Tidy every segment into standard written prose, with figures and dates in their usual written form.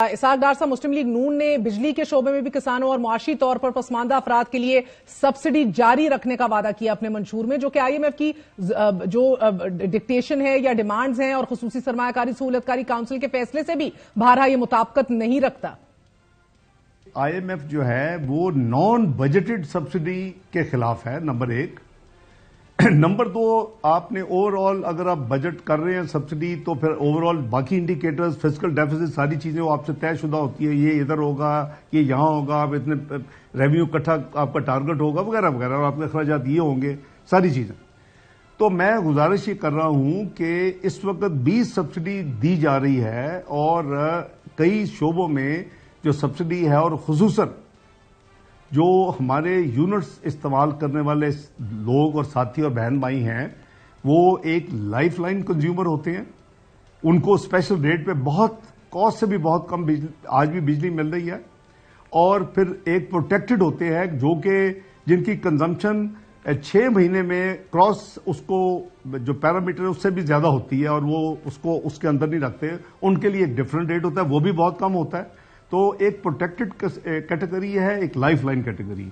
اسحاق ڈار صاحب، مسلم لیگ نون نے بجلی کے شعبے میں بھی کسانوں اور معاشی طور پر پسماندہ افراد کے لیے سبسڈی جاری رکھنے کا وعدہ کیا اپنے منشور میں، جو کہ آئی ایم ایف کی جو ڈکٹیشن ہے یا ڈیمانڈز ہیں اور خصوصی سرمایہ کاری سہولت کاری کونسل کے فیصلے سے بھی بہرحال یہ مطابقت نہیں رکھتا۔ آئی ایم ایف جو ہے وہ نان بجٹڈ سبسڈی کے خلاف ہے، نمبر ایک۔ نمبر دو، آپ نے اوور آل اگر آپ بجٹ کر رہے ہیں سبسڈی تو پھر اوور آل باقی انڈیکیٹرز، فسکل ڈیفیسٹ، ساری چیزیں وہ آپ سے طے شدہ ہوتی ہے، یہ ادھر ہوگا، یہ یہاں ہوگا، آپ اتنے ریونیو اکٹھا آپ کا ٹارگٹ ہوگا وغیرہ وغیرہ، اور آپ کے اخراجات یہ ہوں گے، ساری چیزیں۔ تو میں گزارش یہ کر رہا ہوں کہ اس وقت 20 سبسڈی دی جا رہی ہے اور کئی شعبوں میں جو سبسڈی ہے، اور خصوصاً جو ہمارے یونٹس استعمال کرنے والے لوگ اور ساتھی اور بہن بھائی ہیں، وہ ایک لائف لائن کنزیومر ہوتے ہیں، ان کو اسپیشل ریٹ پہ بہت کاسٹ سے بھی بہت کم آج بھی بجلی مل رہی ہے، اور پھر ایک پروٹیکٹڈ ہوتے ہیں جو کہ جن کی کنزمپشن 6 مہینے میں کراس اس کو جو پیرامیٹر اس سے بھی زیادہ ہوتی ہے، اور وہ اس کو اس کے اندر نہیں رکھتے، ان کے لیے ایک ڈفرنٹ ریٹ ہوتا ہے، وہ بھی بہت کم ہوتا ہے۔ تو ایک پروٹیکٹڈ کیٹیگری ہے، ایک لائف لائن کیٹیگری۔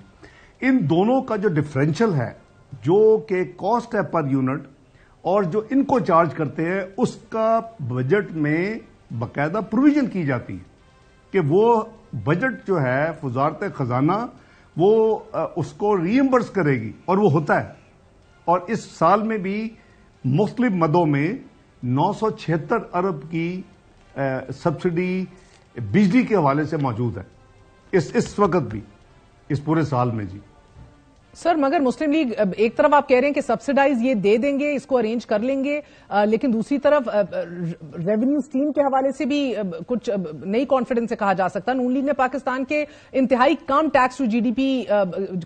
ان دونوں کا جو ڈفرینشل ہے، جو کہ کاسٹ ہے پر یونٹ، اور جو ان کو چارج کرتے ہیں، اس کا بجٹ میں باقاعدہ پروویژن کی جاتی ہے کہ وہ بجٹ جو ہے وزارت خزانہ وہ اس کو ری ایمبرس کرے گی، اور وہ ہوتا ہے۔ اور اس سال میں بھی مختلف مدوں میں 976 ارب کی سبسڈی بجلی کے حوالے سے موجود ہے اس وقت بھی، اس پورے سال میں۔ جی سر، مگر مسلم لیگ ایک طرف آپ کہہ رہے ہیں کہ سبسڈائز یہ دے دیں گے، اس کو ارینج کر لیں گے، لیکن دوسری طرف ریونیو اسکیم کے حوالے سے بھی کچھ نئی کانفیڈنس سے کہا جا سکتا۔ نون لیگ نے پاکستان کے انتہائی کم tax to G D P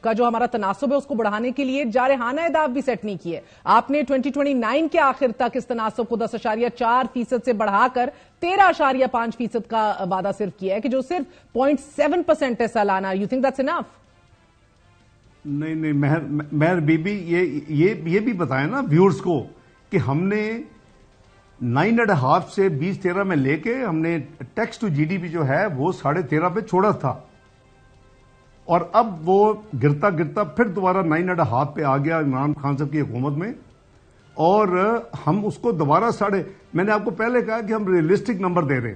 کا جو ہمارا تناسب ہے اس کو بڑھانے کے لیے جارحانہ اہداف بھی سیٹ نہیں کیے۔ آپ نے 2029 کے آخر تک اس تناسب کو 10.4% سے بڑھا کر 13.5% کا وعدہ صرف کیا ہے، کہ جو صرف 0.7% ہے سالانہ۔ You think that's enough? نہیں، مہر بی بی، یہ بھی بتائیں نا ویورز کو کہ ہم نے 9.5 سے 2013 میں لے کے ہم نے tax to G D P جو ہے وہ 13.5 پہ چھوڑا تھا، اور اب وہ گرتا گرتا پھر دوبارہ 9.5 پہ آ گیا عمران خان صاحب کی حکومت میں، اور ہم اس کو دوبارہ میں نے آپ کو پہلے کہا کہ ہم ریئلسٹک نمبر دے رہے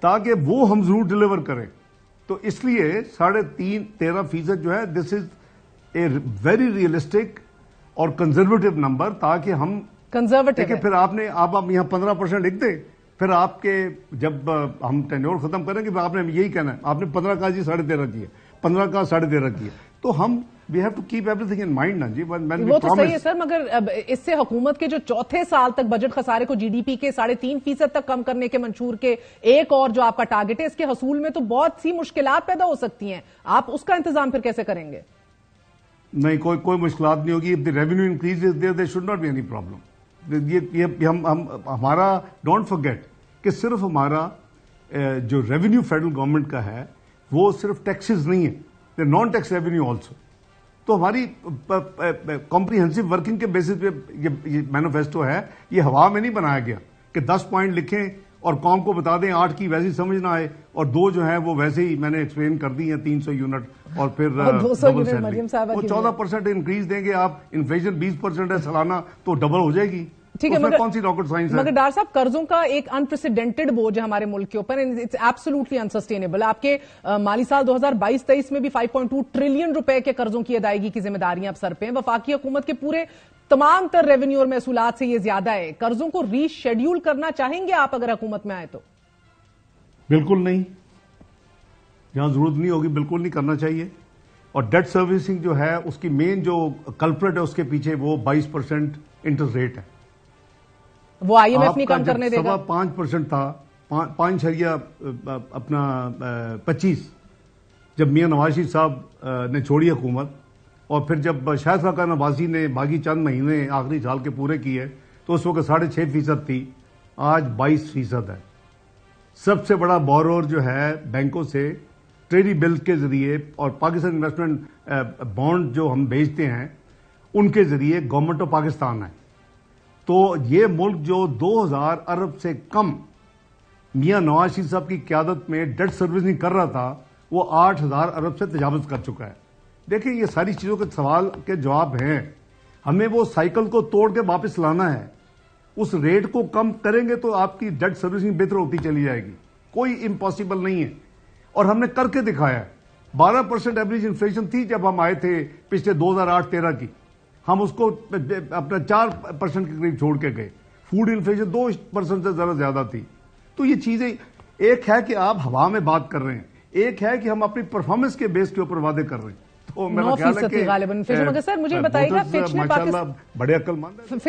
تاکہ وہ ہم ضرور ڈیلیور کریں۔ تو اس لیے 13.5% جو ہے دس از اے ویری ریئلسٹک اور کنزرویٹو نمبر، تاکہ ہم دیکھیں پھر آپ یہاں 15% لکھ دیں، پھر آپ کے جب ہم ٹینیور ختم کریں گے آپ نے یہی کہنا ہے، آپ نے 15 کا جی 13.5 کیے، 15 کا 13.5 کیے، تو ہم we have to keep everything in mind نا جی۔ وہ تو صحیح ہے سر، مگر اس سے حکومت کے جو چوتھے سال تک بجٹ خسارے کو جی ڈی پی کے 3.5% تک کم کرنے کے منشور کے ایک اور جو آپ کا ٹارگٹ ہے، اس کے حصول میں تو بہت سی مشکلات پیدا ہو سکتی ہیں، آپ اس کا انتظام پھر کیسے کریں گے؟ نہیں، کوئی مشکلات نہیں ہوگی۔ if the revenue increases there should not be any problem۔ یہ ہمارا ڈونٹ فرگیٹ کہ صرف ہمارا جو ریونیو فیڈرل گورنمنٹ کا ہے وہ صرف ٹیکسز نہیں ہے، نان ٹیکس ریونیو آلسو۔ تو ہماری کمپریہنسو ورکنگ کے بیسس پہ یہ مینیفیسٹو ہے، یہ ہوا میں نہیں بنایا گیا کہ 10 پوائنٹ لکھیں اور قوم کو بتا دیں 8 کی ویسے سمجھ نہ آئے، اور 2 جو ہیں وہ ویسے ہی میں نے ایکسپلین کر دی ہیں، 300 یونٹ اور پھر ڈبل سیلری، وہ 14% انکریز دیں گے آپ، انفلیشن 20% ہے سالانہ تو ڈبل ہو جائے گی۔ ٹھیک ہے، کون سی راکٹ سائنس ہے؟ مگر ڈار صاحب، قرضوں کا ایک انپریسیڈنٹڈ بوجھ ہے ہمارے ملک کے اوپر، اٹس ایبسولوٹلی انسسٹینیبل۔ آپ کے مالی سال 2022-23 میں بھی 5.2 ٹریلین روپے کے قرضوں کی ادائیگی کی ذمہ داریاں اب سر پہ ہیں۔ وفاقی حکومت کے پورے تمام تر ریونیو اور محصولات سے یہ زیادہ ہے۔ قرضوں کو ری شیڈیول کرنا چاہیں گے آپ اگر حکومت میں آئے تو؟ بالکل نہیں، جہاں ضرورت نہیں ہوگی بالکل نہیں کرنا چاہیے۔ اور ڈیٹ سروسنگ جو ہے اس کی مین جو کلپریٹ ہے اس کے پیچھے وہ 22% انٹرسٹ ریٹ ہے۔ وہ آئی ایم ایف نہیں کم کرنے دے گا۔ 5% تھا، 5.25 جب میاں نواز شریف صاحب نے چھوڑی حکومت، اور پھر جب شاہد خاقان عباسی نے باقی چند مہینے آخری سال کے پورے کیے تو اس وقت 6.5% تھی، آج 22% ہے۔ سب سے بڑا بورور جو ہے بینکوں سے ٹریڈی بل کے ذریعے اور پاکستان انویسٹمنٹ بانڈ جو ہم بیچتے ہیں ان کے ذریعے گورنمنٹ آف پاکستان ہے۔ تو یہ ملک جو 2000 ارب سے کم میاں نواز شریف صاحب کی قیادت میں ڈیٹ سروسنگ کر رہا تھا وہ 8,000 ارب سے تجاوز کر چکا ہے. دیکھیں یہ ساری چیزوں کے سوال کے جواب ہیں. ہمیں وہ سائیکل کو توڑ کے واپس لانا ہے. اس ریٹ کو کم کریں گے تو آپ کی ڈیٹ سروسنگ بہتر ہوتی چلی جائے گی. کوئی امپاسبل نہیں ہے اور ہم نے کر کے دکھایا ہے. 12% ایوریج انفلیشن تھی جب ہم آئے تھے پچھلے 2008-13 کی. ہم اس کو اپنا 4% کے قریب چھوڑ کے گئے. فوڈ انفلیشن 2% سے ذرا زیادہ تھی. تو یہ چیزیں ایک ہے کہ آپ ہوا میں بات کر رہے ہیں, ایک ہے کہ ہم اپنی پرفارمنس کے بیس کے اوپر وعدے کر رہے ہیں. تو میرا خیال ہے کہ غالباً. مگر سر مجھے بتائیے گا ماشاءاللہ بڑے عقل مند ہیں.